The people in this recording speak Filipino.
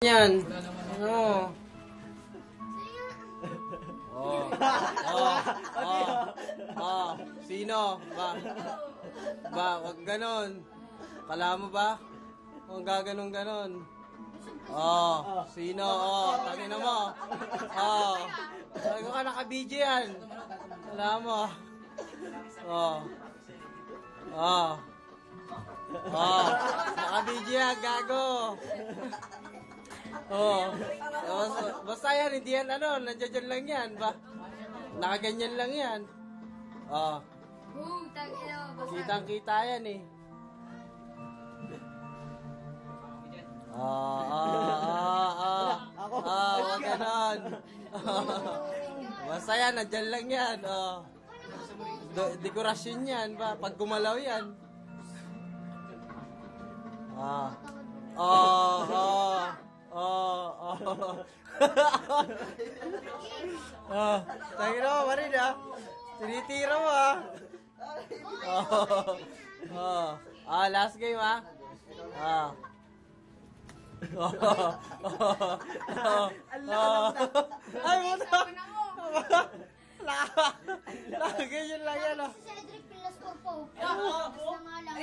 Yan. Ano? Oh. Sino? Wag ganon. Kala mo ba? Kung gaganon-ganon. Sino? Tangina mo. Sabi ko ka naka-BJ yan. Kala mo. Naka-BJ yan, gago. Basta yan, hindi yan nandiyan lang yan, ba? Nakaganyan lang yan. Kitang-kita yan eh. Wag ganon. Basta yan, nandiyan lang yan. Dekorasyon yan, ba? Pag gumalaw yan. Tangin mo, Marin tinitira mo last game ay mo ganyan lang yan Si Cedric Pilas Corpo. Basta nga lang.